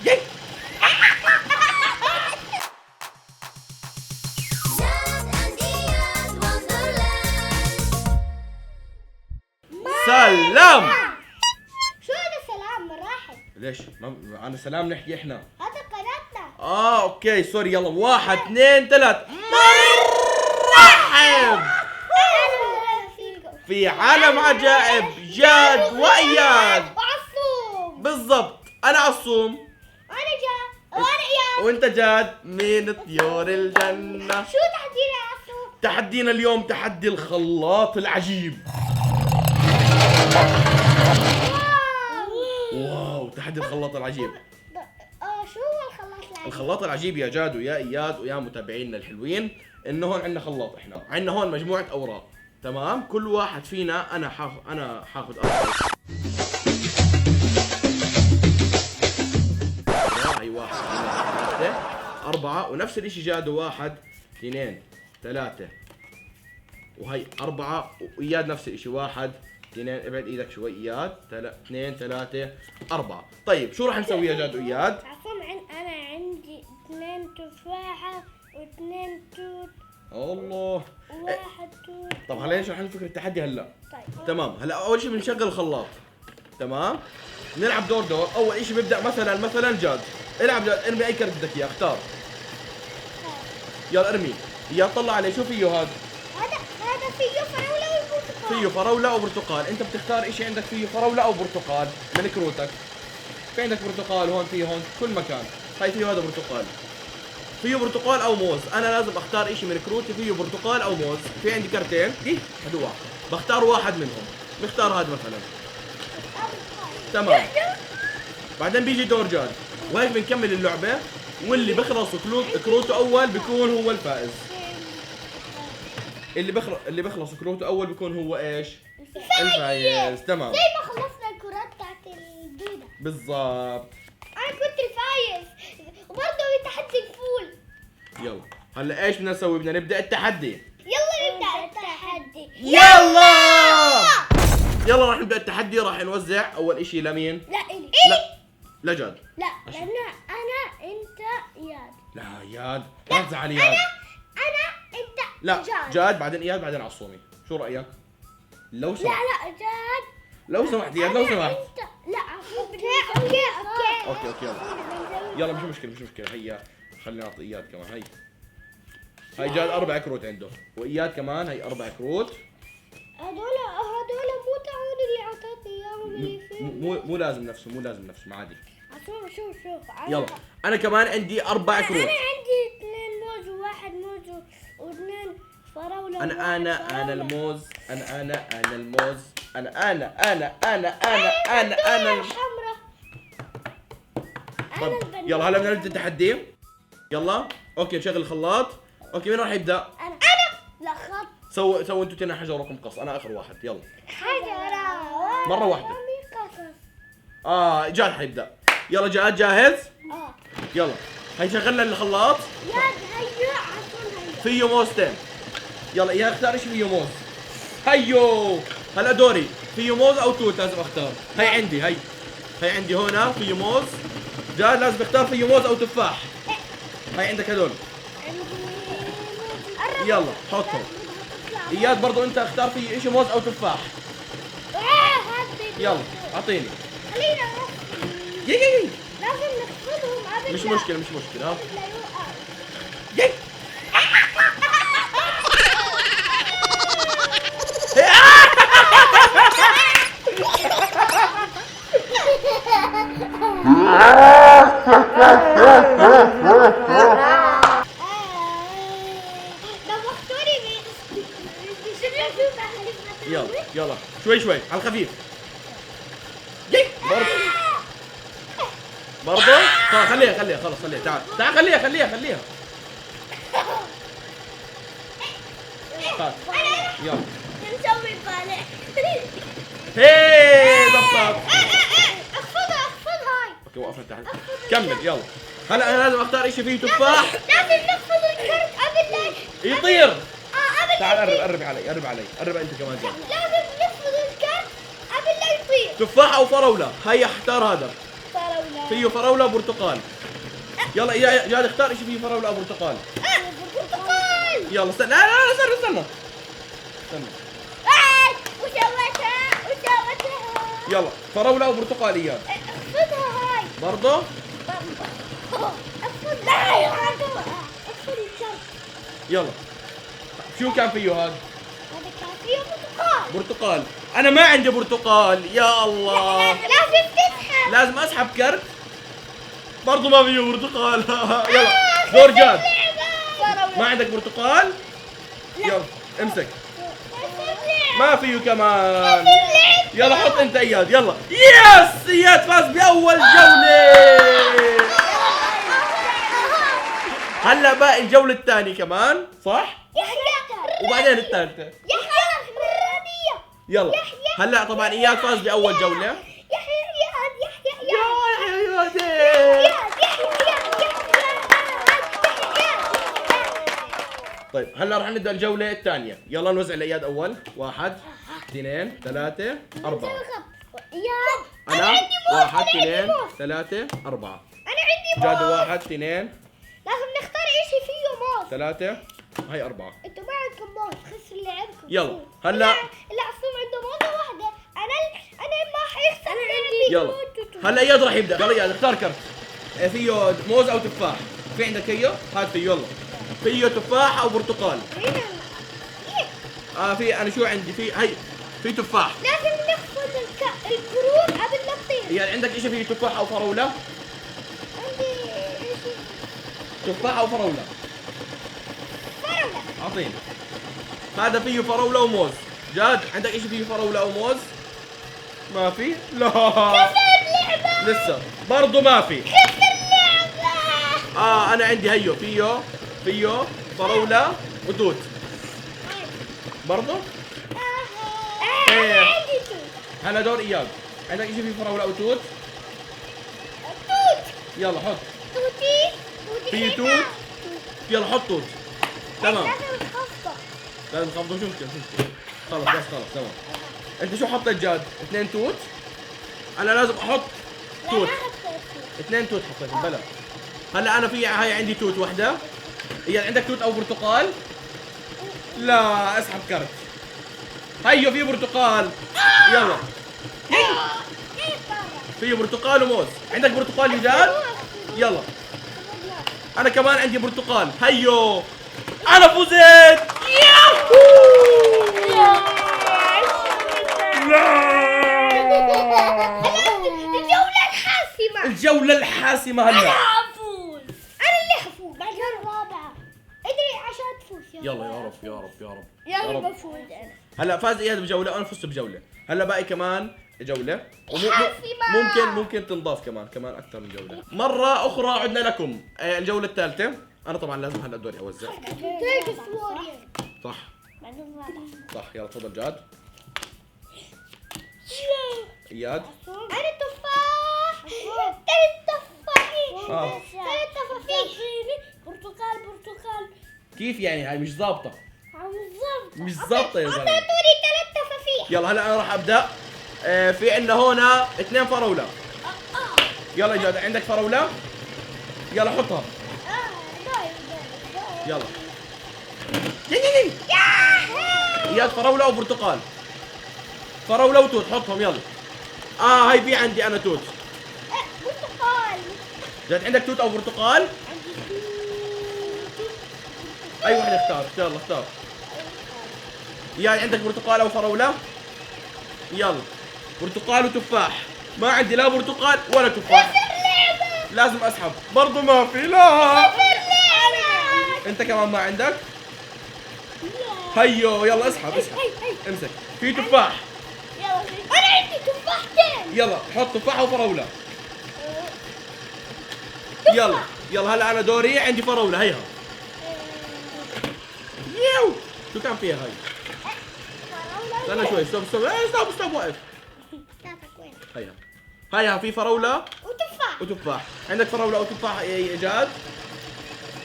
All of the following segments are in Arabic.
جاي. سلام. شو هذا سلام مراحب؟ ليش؟ عن سلام نحكي احنا. هذا قناتنا. اوكي سوري يلا 1 2 3 مرحب اهلا فيكم في عالم عجائب جاد وإياد. وعصوم. بالضبط انا عصوم وانا جاد وانا اياد. وانت جاد من طيور الجنة. شو تحدينا يا عصوم؟ تحدينا اليوم تحدي الخلاط العجيب. واو تحدي الخلاط العجيب. شو هو الخلاط العجيب؟ الخلاط العجيب يا جاد ويا اياد ويا متابعينا الحلوين انه هون عندنا خلاط، احنا عندنا هون مجموعة اوراق، تمام؟ كل واحد فينا انا حاخذ هاي 1 2 3 4 ونفس الاشي جاد 1 2 3 وهي 4 واياد نفس الاشي 1 2 ابعد ايدك شوي اياد 2 3 4. طيب شو راح نسوي يا جاد واياد؟ عصوم انا عندي 2 تفاحة و2 توت الله وواحد توت. طب خلينا نشرح لهم فكرة التحدي هلا. طيب تمام هلا اول شيء بنشغل الخلاط، تمام؟ نلعب دور دور. اول شيء بيبدا مثلا جاد العب جاد، ارمي اي كرت بدك اياه اختار. يلا ارمي يا طلع عليه شو فيه هذا فيه فراولة وبرتقال. فيه فراولة وبرتقال. انت بتختار اشي عندك فيه فراولة او برتقال من كروتك. في عندك برتقال هون، في هون كل مكان. هاي فيه هذا برتقال، فيه برتقال او موز. انا لازم اختار اشي من كروتي فيه برتقال او موز. في عندي كرتين هدول واحد، بختار واحد منهم. بختار هذا مثلا، تمام. بعدين بيجي دور جاد وهيك بنكمل اللعبة، واللي بخلص كروته اول بيكون هو الفائز. اللي بخلص كروته اول بيكون هو ايش؟ الفايز. تمام زي ما خلصنا الكرات تاعت البيضة بالضبط. انا كنت الفايز وبرضه تحدي الفول. يلا هلا ايش بدنا نسوي؟ بدنا نبدا التحدي. يلا نبدأ التحدي. يلا راح نبدا التحدي. راح نوزع اول اشي لمين؟ لا إلي. لا جاد. لا لأن أنا أنت إياد. لا اياد لا تزعل اياد. أنا أنت لا جاد. جاد بعدين اياد بعدين عصومي. شو رايك؟ لو لا سمحت لا جاد. لو سمحت اياد لو سمحت. أنت لا أوكي يلا مش مشكله هيا خلينا نعطي اياد كمان. هي جاد 4 كروت عنده، واياد كمان هي 4 كروت. هذول مو تعون اللي أعطيتني إياهم اللي فيه. مو لازم نفسه عادي. شوف يلا انا كمان عندي 4 كروت. أنا عندي 2 موز وواحد موز واثنين فراولة. انا الموز. انا الموز. انا الحمراء. طب يلا هلا بدنا نبدا التحدي. يلا اوكي نشغل الخلاط. اوكي مين راح يبدا؟ أنا لا خط سووا انتوا اثنين حجر ورقم قص. انا اخر واحد. يلا حجرة مرة واحدة. قصص. جاد حيبدا. يلا جاد جاهز؟ يلا هي شغلنا الخلاط. ياد هيا عشان هيا. فيه موزتين. يلا يا اختار ايش فيه موز. هيو هلا دوري. فيه موز او توت لازم اختار. هي عندي هي عندي هنا فيه موز. جاد لازم اختار فيه موز او تفاح. هي عندك هدول. يلا حطهم. اياد برضو انت اختار فيه ايش موز او تفاح. يلا اعطيني. خلينا يي لازم نخفضهم قبل مش مشكلة ها. لا يوقع. يي يلا شوي على الخفيف. يي برضو خلاص خليها خلاص تعال خليها خلاص يلا نسوي بالي. هي ضبط. اخفضها هاي. اوكي وقفت تحت. كمل يلا. هلا انا لازم اختار شيء فيه تفاح. لازم نخفض الكرت قبل لا يطير. قبل تعال قرب علي قرب انت كمان جاي. لازم نخفض الكرت قبل لا يطير. تفاح او فراوله. هيا اختار هذا. فراولة. فيه فراولة وبرتقال. يلا يا جاد اختار اشي فيه فراولة او برتقال. برتقال. يلا استنى، لا استنى. وسوتها. يلا فراولة وبرتقال اياد. اخذها هاي. برضه؟ اخذ لا يا اخذ الشرط. يلا شو كان فيه هذا؟ هذا كان فيه برتقال. برتقال. انا ما عندي برتقال يا الله. لازم تسحب. لازم اسحب كرت. برضه ما فيه برتقال. يلا دور جاد. ما عندك برتقال؟ يلا امسك. ما فيه كمان. يلا حط انت اياد. يلا يس اياد فاز باول جولة. هلا باقي الجولة الثانية كمان صح؟ يحيى. وبعدين الثالثة. يحيى الرابية. يلا هلا طبعا اياد فاز باول جولة. يحيى طيب هلا راح نبدا الجولة الثانية. يلا نوزع الاياد اول. 1 2 3 4. انا 1 2 3 4. انا عندي موز. جاد 1 2 لازم نختار اشي فيه موز. 3. هاي 4. انتوا ما عندكم موز، خسر اللي عندكم. يلا هلا اللي عصوم عنده موزة واحدة. انا ما حيخسر لعبي. يلا هلا اياد راح يبدا. يلا اياد اختار كرت. فيه موز او تفاح. في عندك هيو؟ هات فيه. يلا فيه تفاح او برتقال. في انا شو عندي؟ في تفاح. لازم نخفض الكروت قبل ما تطير. يعني عندك شيء فيه تفاح او فراولة؟ عندي اشي. تفاح او فراولة؟ فراولة. اعطيني. هذا فيه فراولة وموز. جاد عندك شيء فيه فراولة او موز؟ ما في؟ لا خسر لعبة. لسه برضه ما في. خسر لعبة. انا عندي هيو فيه فراولة وتوت. برضه؟ انا عندي توت. هلا دور اياد. عندك شيء فيه فراولة او توت؟ توت. يلا حط. توتي. في خيطة. توت؟ يلا حط توت. تمام. لازم تخفض. لازم تخفضوا. شو مشكلة؟ خلص تمام. انت شو حطيت جاد؟ 2 توت؟ انا لازم احط توت. 2 توت حطيت بلا. هلا انا في هاي عندي توت وحده. هي عندك توت او برتقال؟ لا اسحب كرت. هيو في برتقال. يلا في برتقال وموز. عندك برتقال يا جاد؟ يلا انا كمان عندي برتقال. هيو انا فزت. ياهو. الجولة الحاسمة هلا. انا حفوز. انا اللي حفوز بعد الرابعة. ادري عشان تفوز. يلا يا رب يا رب يا رب. يا رب. رب افوز انا. هلا فاز اياد بجولة وانا فزت بجولة. هلا باقي كمان جولة حاسمة. ممكن تنضاف كمان اكثر من جولة. مرة اخرى عدنا لكم الجولة الثالثة. انا طبعا لازم هلا دوري اوزع. تيجي سوريا. صح بعد الرابعة. صح. يلا تفضل جاد. اياد. انا تفاح. 3 تفاحين. 3 تفاحين. برتقال. كيف يعني هاي مش ظابطة؟ بالضبط. مش ظابطة يا زلمة. اعطيتوني 3 تفاحين. يلا هلا انا راح ابدا. في عندنا هنا 2 فراولة. يلا جاد عندك فراولة؟ يلا حطها. يلا اياد فراولة او برتقال؟ فراولة وتوت حطهم يلا. هاي في عندي انا توت. برتقال. جاد عندك توت او برتقال؟ عندي توت. اي واحد اختار. يلا اختار. اياد عندك برتقال او فراولة؟ يلا برتقال وتفاح. ما عندي لا برتقال ولا تفاح. لازم اسحب. برضو ما في. لا انت كمان ما عندك؟ هيو يلا اسحب. امسك. في تفاح. انا عندي تفاحتين. يلا حط تفاح وفراولة. يلا هلا انا دوري عندي فراولة. هيها. يو شو كان فيها هاي؟ استنى شوي. ستوب وقف. هيها في فراولة وتفاح. عندك فراولة او تفاح يا ايجاد؟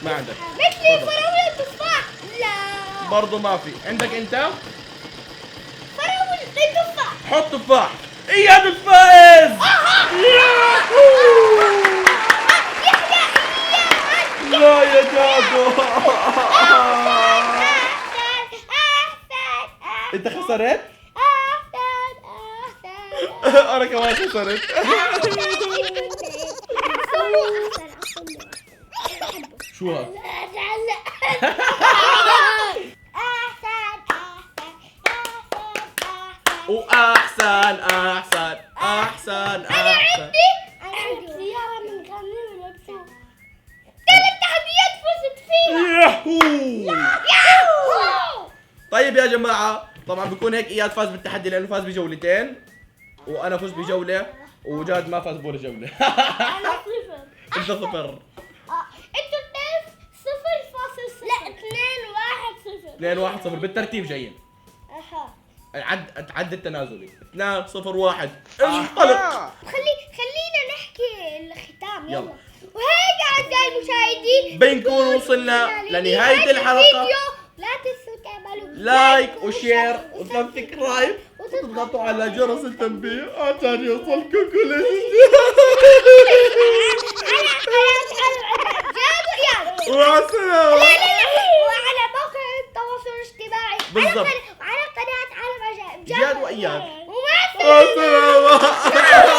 ما عندك. مثلي فراولة وتفاح. لا برضو ما في. عندك انت؟ فراولة تفاح. حط تفاح. اياد الفائز. لا يا جادو. انت خسرت؟ انا كمان خسرت. شو هذا؟ واحسن احسن احسن احسن. عندي سيارة من غني ولبسها 3 تحديات فزت فيها. ياهو. طيب يا جماعة، طبعا بكون هيك اياد فاز بالتحدي لانه فاز بجولتين، وانا فزت بجولة، وجاد ما فاز بولا جولة. أنا 0. انت 0. انتوا 2 0.0. لا 2-1-0. 2-1-0 بالترتيب جايين. اها. عد التنازلي 2-0-1 انطلق. خلينا نحكي الختام. يلا. وهيك اعزائي المشاهدين بنكون وصلنا لنهاية الحلقة. الفيديو. لا تنسوا تعملوا لايك وشير وسبسكرايب وتضغطوا على جرس التنبيه عشان يوصلكم كل جديد. على قناة علم جاد وإياد. مع السلامة. وعلى موقع التواصل الاجتماعي. بالضبط. وعلى قناة علم عجائب جاد وإياد. ومع السلامة. مع السلامة.